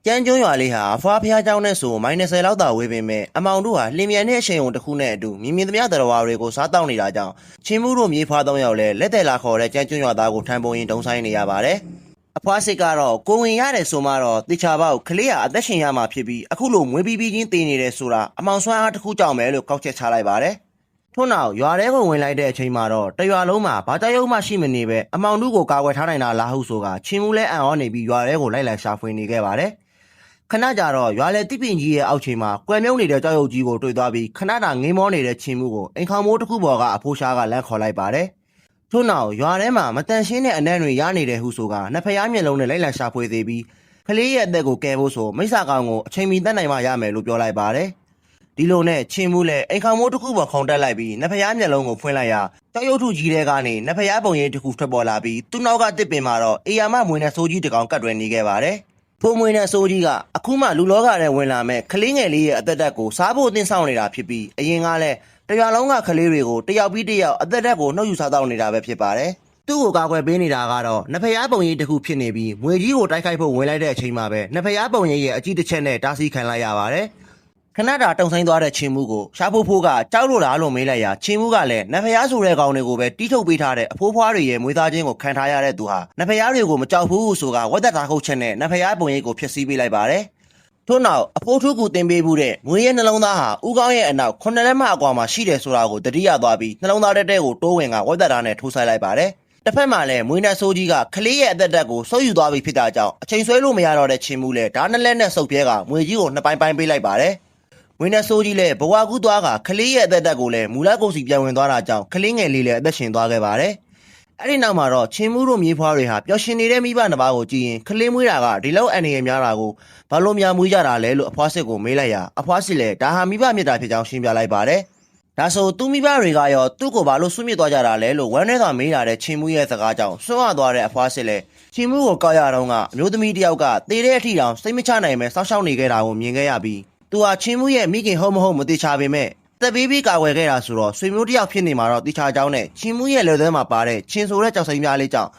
ကျန်းကျွန်းရွာလေးဟာအဖွားဖျားเจ้าနဲ့ဆို-10လောက်သာဝေးပေမဲ့အမောင်တို့ဟာလင်မြန်တဲ့အချိန်ုံတစ်ခုနဲ့အတူမြင်မြင်သမျှသတ္တဝါတွေကိုစားတောက်နေတာကြောင့်ချင်းမှုတို့မြေဖွား3ယောက်လည်းလက်တယ်လာခေါ်တဲ့ကျန်းကျွန်းရွာသားကိုထမ်းပုံရင်တုံးဆိုင်နေရပါတယ်။အဖွားစစ်ကတော့ကိုဝင်ရတယ်ဆိုမှတော့တိချာပေါက်ကလေးဟာအသက်ရှင်ရမှာဖြစ်ပြီးအခုလိုမွေးပြီးချင်းတည်နေတယ်ဆိုတာအမောင်ဆွမ်းအားတစ်ခုကြောင့်ပဲလို့ကောက်ချက်ချလိုက်ပါတယ်။ထို့နောက်ရွာထဲကိုဝင်လိုက်တဲ့အချိန်မှာတော့တရွာလုံးမှာဘာကြောက်မှရှိမနေပဲအမောင်တို့ကိုကာကွယ်ထားနိုင်တာလားဟုဆိုကချင်းမှုလဲအံ့ဩနေပြီးရွာထဲကိုလိုက်လံရှာဖွေနေခဲ့ပါတယ်။ခဏကြတော့ရွာလေတိပင်ကြီးရဲ့အောက်ချိန်မှာကွယ်မြုပ်နေတဲ့ကြောက်ရွံ့ကြီးကိုတွေ့သွားပြီးခဏတာငင်းမောနေတဲ့ချင်းမှုကိုအိမ်ခေါမိုးတစ်ခုပေါ်ကအဖိုးရှားကလမ်းခေါ်လိုက်ပါတယ်။ထို့နောက်ရွာထဲမှာမတန်ရှင်းတဲ့အနံ့တွေရနေတယ်ဟုဆိုကနှစ်ဖျားမျက်လုံးနဲ့လိုက်လံရှာဖွေသေးပြီးကလေးရဲ့အသက်ကိုကယ်ဖို့ဆိုမိစ္ဆာကောင်ကိုအချိန်မီတတ်နိုင်မှရမယ်လို့ပြောလိုက်ပါတယ်။ဒီလိုနဲ့ချင်းမှုလည်းအိမ်ခေါမိုးတစ်ခုပေါ်ခုန်တက်လိုက်ပြီးနှစ်ဖျားမျက်လုံးကိုဖွင့်လိုက်ရာကြောက်ရွံ့ထုကြီးတွေကနေနှစ်ဖျားပုံရိပ်တစ်ခုထွက်ပေါ်လာပြီးသူ့နောက်ကတစ်ပင်မှာတော့အေယာမမွေနဲ့ဆိုးကြီးတစ်ကောင်ကတ်တွယ်နေခဲ့ပါတယ်။ဖိုးမွေနဲ့ဆိုးကြီးကအခုမှလူလောကထဲဝင်လာမဲ့ကလေးငယ်လေးရဲ့အသက်တက်ကိုစားဖို့အသင်းဆောင်နေတာဖြစ်ပြီးအရင်ကလည်းတရွာလုံးကကလေးတွေကိုတယောက်ပြီးတယောက်အသက်တက်ကိုနှုတ်ယူစားတော့နေတာပဲဖြစ်ပါတယ်။သူ့ကိုကာကွယ်ပေးနေတာကတော့နဖျားပုံရိပ်တစ်ခုဖြစ်နေပြီးမွေကြီးကိုတိုက်ခိုက်ဖို့ဝင်လိုက်တဲ့အချိန်မှာပဲနဖျားပုံရိပ်ရဲ့အကြီးတစ်ချက်နဲ့တားဆီးခံလိုက်ရပါတယ်။ခဏတာတုံဆိုင်သွားတဲ့ချင်းမှုကိုရှားဖိုးဖိုးကကြောက်လို့လားလို့မေးလိုက်ရာချင်းမှုကလည်းနဖျားဆိုတဲ့ကောင်တွေကိုပဲတီးထုတ်ပေးထားတဲ့အဖိုးဖွားတွေရဲ့မွေးသားချင်းကိုခံထားရတဲ့သူဟာနဖျားတွေကိုမကြောက်ဘူးဆိုကဝက်သက်သားခုတ်ချက်နဲ့နဖျားပုံရိပ်ကိုဖျက်ဆီးပေးလိုက်ပါတယ်။ထို့နောက်အဖိုးထုကူတင်ပေးမှုတဲ့မွေရဲ့နှလုံးသားဟာဦးကောင်းရဲ့အနောက်9လက်မအကွာမှာရှိတယ်ဆိုတာကိုတတိယသွားပြီးနှလုံးသားတက်ကိုတိုးဝင်ကဝက်သက်သားနဲ့ထိုးဆိုင်လိုက်ပါတယ်။တစ်ဖက်မှာလည်းမွေးနဲ့ဆိုးကြီးကကလေးရဲ့အသက်တက်ကိုဆုပ်ယူသွားပြီးဖြစ်တာကြောင့်အချိန်ဆွဲလို့မရတော့တဲ့ချင်းမှုလဲဓာတ်နှစ်လက်နဲ့စုပ်ပြဲကမွေကြီးကိုနှစ်ပိုင်းပိုင်းပေးလိုက်ပါတယ်။ဝင်းနဲ့ဆိုးကြီးလည်းဘဝကူးသွားကကလေးရဲ့အသက်တက်ကိုလည်းမူလကုတ်စီပြန်ဝင်သွားတာကြောင့်ကလေးငယ်လေးလည်းအသက်ရှင်သွားခဲ့ပါတယ်။အဲ့ဒီနောက်မှာတော့ချင်းမှုတို့မြေဖွားတွေဟာပျော်ရှင်နေတဲ့မိဘနှစ်ပါးကိုကြည့်ရင်ကလေးမွေးတာကဒီလောက်အန္တရာယ်များတာကိုဘာလို့များမွေးကြတာလဲလို့အဖွားစစ်ကိုမေးလိုက်ရာအဖွားစစ်လည်းဒါဟာမိဘမြတ်တာဖြစ်ကြောင်းရှင်းပြလိုက်ပါတယ်။ဒါဆိုသူမိဘတွေကရောသူ့ကိုဘာလို့ဆွမြစ်သွားကြတာလဲလို့ဝမ်းထဲကမေးလာတဲ့ချင်းမှုရဲ့စကားကြောင့်စွန့်ရသွားတဲ့အဖွားစစ်လည်းချင်းမှုကိုကောက်ရတော့ကအမျိုးသမီးတယောက်ကတေတဲ့အထီတောင်စိတ်မချနိုင်ပဲစောင့်ရှောက်နေခဲ့တာကိုမြင်ခဲ့ရပြီးသူဟာချင်းမှုရဲ့မိခင်ဟုတ်မဟုတ်မသိချပေမဲ့တက်ပေးပြီးကာဝယ်ခဲ့တာဆိုတော့ဆွေမျိုးတယောက်ဖြစ်နေမှာတော့တိချာကြောင်းနဲ့ချင်းမှုရဲ့လက်သွဲမှာပါတဲ့ချင်းဆိုတဲ့ကြောက်စိမ်းများလေးကြောင့်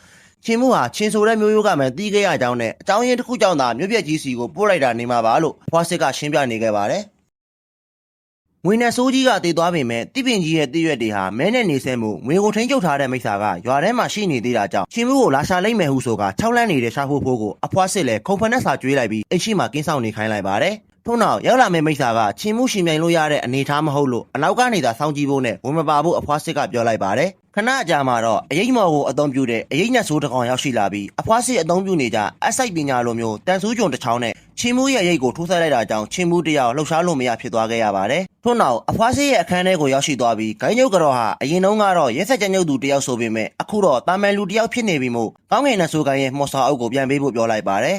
ချင်းမှုဟာချင်းဆိုတဲ့မျိုးရိုးကမှတီးခဲ့ရကြောင်းနဲ့အကြောင်းရင်းတစ်ခုကြောင့်သာမြို့ပြက်ကြီးစီကိုပို့လိုက်တာနေမှာပါလို့ဖွားစစ်ကရှင်းပြနေခဲ့ပါတယ်။ငွေနဲ့ဆိုးကြီးကတည်သွားပေမဲ့တိပင်ကြီးရဲ့တည့်ရွက်တွေဟာမဲနဲ့နေဆဲမှုငွေကိုထိန်းချုပ်ထားတဲ့မိစ္ဆာကရွာထဲမှာရှိနေသေးတာကြောင့်ချင်းမှုကိုလာရှာလိုက်မယ်ဟုဆိုက6လန်းနေတဲ့ရှားဖိုးဖိုးကိုအဖွားစစ်လည်းခုံဖက်နဲ့စာကျွေးလိုက်ပြီးအိတ်ရှိမှကင်းဆောင်နေခိုင်းလိုက်ပါတယ်။ထို့နောက်ရောက်လာမယ့်မိစ္ဆာကချင်းမှုရှင်မြိုင်လို့ရတဲ့အနေထားမဟုတ်လို့အနောက်ကနေသာစောင့်ကြည့်ဖို့နဲ့ဝင်မပါဖို့အဖွားစစ်ကပြောလိုက်ပါတယ်ခဏအကြာမှာတော့အရေးမော်ကိုအသုံးပြုတဲ့အရေးနဲ့ဆိုးတကောင်ရောက်ရှိလာပြီးအဖွားစစ်အသုံးပြုနေကြအစိုက်ပညာလိုမျိုးတန်ဆူးကြုံတစ်ချောင်းနဲ့ချင်းမှုရဲ့ရိတ်ကိုထိုးဆက်လိုက်တာကြောင့်ချင်းမှုတယောက်လှုပ်ရှားလို့မရဖြစ်သွားခဲ့ရပါတယ်ထို့နောက်အဖွားစစ်ရဲ့အခန်းထဲကိုရောက်ရှိသွားပြီးဂိုင်းညုတ်ကတော့ဟာအရင်တုန်းကတော့ရဲဆက်ကြညုတ်သူတယောက်ဆိုပေမဲ့အခုတော့တာမန်လူတယောက်ဖြစ်နေပြီမို့ကောင်းငင်နဲ့ဆိုးကိုင်းရဲ့မော်ဆာအုပ်ကိုပြန်ပေးဖို့ပြောလိုက်ပါတယ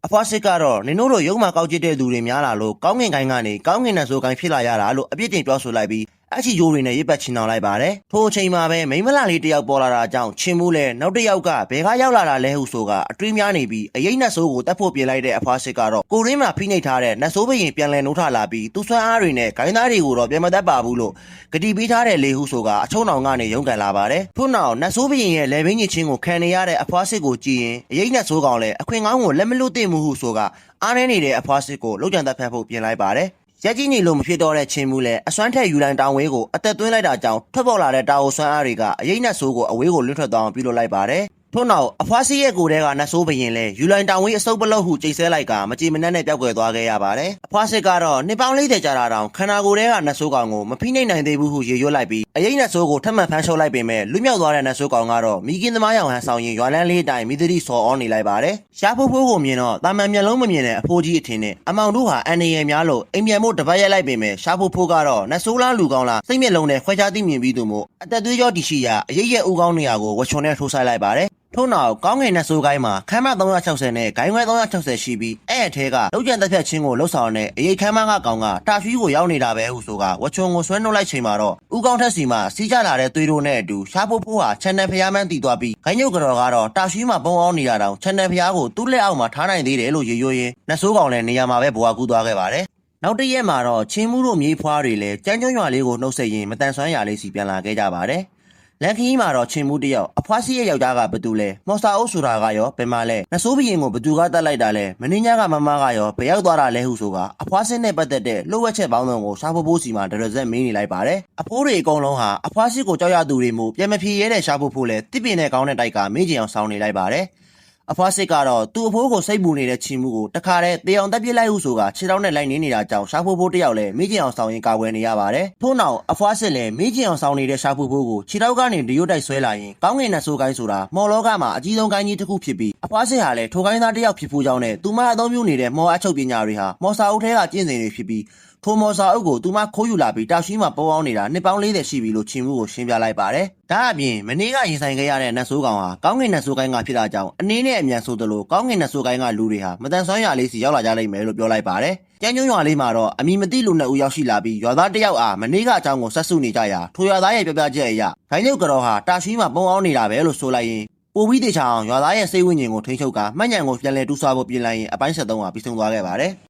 ်အဖွားစစ်ကတော့နင်တို့ရုံမှာကောက်ကျစ်တဲ့သူတွေများလာလို့ကောင်းငင်ကိုင်းကနေကောင်းငင်နဲ့ဆိုကိုင်းဖြစ်လာရတာလို့အပြစ်တင်ပြောဆိုလိုက်ပြီးအချီဂျိုးတွေနဲ့ရစ်ပတ်ချင်အောင်လိုက်ပါတယ်ထိုအချိန်မှာပဲမိမလာလေးတယောက်ပေါ်လာတာကြောင့်ချင်းမှုလဲနောက်တစ်ယောက်ကဘယ်ကရောက်လာတာလဲဟုဆိုကအတွေးများနေပြီးအရေးနဲ့ဆိုးကိုတတ်ဖို့ပြင်လိုက်တဲ့အဖွားစစ်ကတော့ကိုရင်းမှာဖိနှိပ်ထားတဲ့နတ်ဆိုးဘရင်ပြန်လည်နှုတ်ထလာပြီးသူ့ဆွမ်းအားတွေနဲ့ဂိုင်းသားတွေကိုတော့ပြန်မတတ်ပါဘူးလို့ဂတိပေးထားတဲ့လေဟုဆိုကအချုံအောင်ကနေရုန်းကန်လာပါတယ်ထို့နောက်နတ်ဆိုးဘရင်ရဲ့လေဘင်းကြီးချင်းကိုခံနေရတဲ့အဖွားစစ်ကိုကြည့်ရင်အရေးနဲ့ဆိုးကောင်လဲအခွင့်ကောင်းကိုလက်မလွတ်သင့်ဘူးဟုဆိုကအားနေနေတဲ့အဖွားစစ်ကိုလောက်ကျန်သက်ဖက်ဖို့ပြင်လိုက်ပါတယ်ရက်ကြီးနေလို့မဖြစ်တော့တဲ့ချင်းမှုလဲအစွမ်းထက်ယူလိုက်တောင်ဝေးကိုအသက်သွင်းလိုက်တာကြောင့်ထွက်ပေါ်လာတဲ့တာအိုဆွမ်းအားတွေကအရေးနဲ့ဆိုးကိုအဝေးကိုလွတ်ထွက်သွားအောင်ပြုလုပ်လိုက်ပါတယ်ထို့နောက်အဖွားစီရဲ့ကိုယ်ထဲကနတ်ဆိုးဘရင်လဲယူလိုက်တောင်ဝေးအစုပ်ပလောက်ဟုကြိတ်ဆဲလိုက်ကမကြည်မနှက်နဲ့ပျောက်ကွယ်သွားခဲ့ရပါတယ်အဖွားစစ်ကတော့နှစ်ပေါင်း40ကြာတာတောင်ခန္ဓာကိုယ်ထဲကနတ်ဆိုးကောင်ကိုမဖိနှိပ်နိုင်သေးဘူးဟုရေရွတ်လိုက်ပြီးအရေးနဲ့ဆိုးကိုထပ်မံဖမ်းရှုပ်လိုက်ပေမဲ့လွတ်မြောက်သွားတဲ့နတ်ဆိုးကောင်ကတော့မိကင်းသမားရောင်ဟန်ဆောင်ရင်ရွာလန်းလေးတိုင်မိသတိစော်အောနေလိုက်ပါတယ်ရှားဖိုးဖိုးကိုမြင်တော့တာမန်မျက်လုံးမမြင်တဲ့အဖိုးကြီးအထင်နဲ့အမောင်တို့ဟာအန်နေရများလို့အိမ်ပြန်ဖို့တပတ်ရက်လိုက်ပေမဲ့ရှားဖိုးဖိုးကတော့နတ်ဆိုးလားလူကောင်းလားစိတ်မျက်လုံးနဲ့ခွဲခြားသိမြင်ပြီးသူမို့အသက်သွေးကြောတရှိရာအရေးရဲ့ဦးကောင်းနေရာကိုဝချွန်နဲ့ထိုးဆိုင်လိုက်ပါတယ်ထို့နောက်ကောင်းငင်နဲ့ဆိုကိုင်းမှာခမ်းမ360နဲ့ဂိုင်းခွဲ360ရှိပြီးအဲ့အထဲကလောက်ကျန်တက်ဖြတ်ချင်းကိုလှုပ်ဆောင်တဲ့အရေးခမ်းမကကောင်ကတာရွှီကိုရောက်နေတာပဲဟုဆိုကဝချွန်ကိုဆွဲနှုတ်လိုက်ချိန်မှာတော့ဦးကောင်းထက်စီမှာစီးကြလာတဲ့သွေးတို့နဲ့အတူရှားဖိုးဖိုးဟာချန်နယ်ဖျားမှန်းတည်သွားပြီးဂိုင်းညုတ်ကတော့တာရွှီမှာပုံအောင်နေတာတောင်ချန်နယ်ဖျားကိုသူ့လက်အောက်မှာထားနိုင်သေးတယ်လို့ရေရွရင်းနတ်ဆိုးကောင်လည်းနေရာမှာပဲဘွားကူးသွားခဲ့ပါတယ်နောက်တစ်ရက်မှာတော့ချင်းမှုတို့မြေးဖွားတွေလည်းကျန်းကျွန်းရွာလေးကိုနှုတ်ဆက်ရင်းမတန်ဆွမ်းရာလေးစီပြန်လာခဲ့ကြပါတယ် လန်ခီးမှာတော့ချင်းမှုတယောက်အဖွားစီရဲ့ယောက်ျားကဘသူလဲမော်စာအုပ်ဆိုတာကရောဘယ်မှာလဲနဆိုးဘီရင်ကိုဘသူကတတ်လိုက်တာလဲမင်းညကမမကရောဘယ်ရောက်သွားတာလဲဟုဆိုကအဖွားစစ်နဲ့ပတ်သက်တဲ့လှုပ်ဝက်ချက်ပေါင်းစုံကိုရှာဖို့ဖို့စီမှာဒရဇက်မင်းနေလိုက်ပါတယ်အဖိုးတွေအကုန်လုံးဟာအဖွားစစ်ကိုကြောက်ရသူတွေမို့ပြန်မဖြေရဲတဲ့ရှာဖို့ဖို့လဲတစ်ပင်နဲ့ကောင်းတဲ့တိုက်ကမင်းကျင်အောင်ဆောင်းနေလိုက်ပါတယ်အဖွားစစ်ကတော့သူ့အဖိုးကိုစိတ်ပူနေတဲ့ချီမှုကိုတခါတည်းတေအောင်တက်ပြစ်လိုက်ဟုဆိုကခြေထောက်နဲ့လိုက်နေနေတာကြောင့်ရှာဖို့ဖို့တယောက်လဲမိကျင်အောင်ဆောင်ရင်ကာဝယ်နေရပါတယ်ထို့နောက်အဖွားစစ်လည်းမိကျင်အောင်ဆောင်နေတဲ့ရှာဖို့ဖို့ကိုခြေထောက်ကနေဒီရုတ်တိုက်ဆွဲလာရင်ကောင်းငင်နဲ့ဆိုကိုင်းဆိုတာမော်လောကမှာအကြီးဆုံးကိုင်းကြီးတစ်ခုဖြစ်ပြီးအဖွားစစ်ဟာလည်းထိုကိုင်းသားတယောက်ဖြစ်ဖို့ကြောင့်နဲ့သူမအသုံးပြုနေတဲ့မော်အချုပ်ပညာတွေဟာမော်စာအုပ်ထဲကကျင့်စဉ်တွေဖြစ်ပြီးထိုမော်စာအုပ်ကိုသူမခိုးယူလာပြီးတာရှိမှာပုံအောင်နေတာနှစ်ပေါင်း40ရှိပြီလို့ချီမှုကိုရှင်းပြလိုက်ပါတယ်။ဒါအပြင်မနေ့ကရင်ဆိုင်ခဲ့ရတဲ့နတ်ဆိုးကောင်ဟာကောင်းငင်နတ်ဆိုးကိုင်းကဖြစ်တာကြောင့်အနေနဲ့အမြန်ဆိုသလိုကောင်းငင်နတ်ဆိုးကိုင်းကလူတွေဟာမတန်ဆွမ်းရလေးစီရောက်လာကြလိမ့်မယ်လို့ပြောလိုက်ပါတယ်။ကျန်းကျုံရွာလေးမှာတော့အမီမသိလူနှစ်ဦးရောက်ရှိလာပြီးရွာသားတစ်ယောက်အားမနေ့ကအကြောင်းကိုဆက်စုနေကြရာထိုရွာသားရဲ့ပြောပြချက်အရဂိုင်းကျုပ်ကတော့ဟာတာရှိမှာပုံအောင်နေတာပဲလို့ဆိုလိုက်ရင်ပိုပြီးတေချာအောင်ရွာသားရဲ့စိတ်ဝိညာဉ်ကိုထိန်းချုပ်ကမှတ်ညံကိုပြန်လည်တူးဆွားဖို့ပြင်လိုက်ရင်အပိုင်း73ကပြီးဆုံးသွားခဲ့ပါတယ်။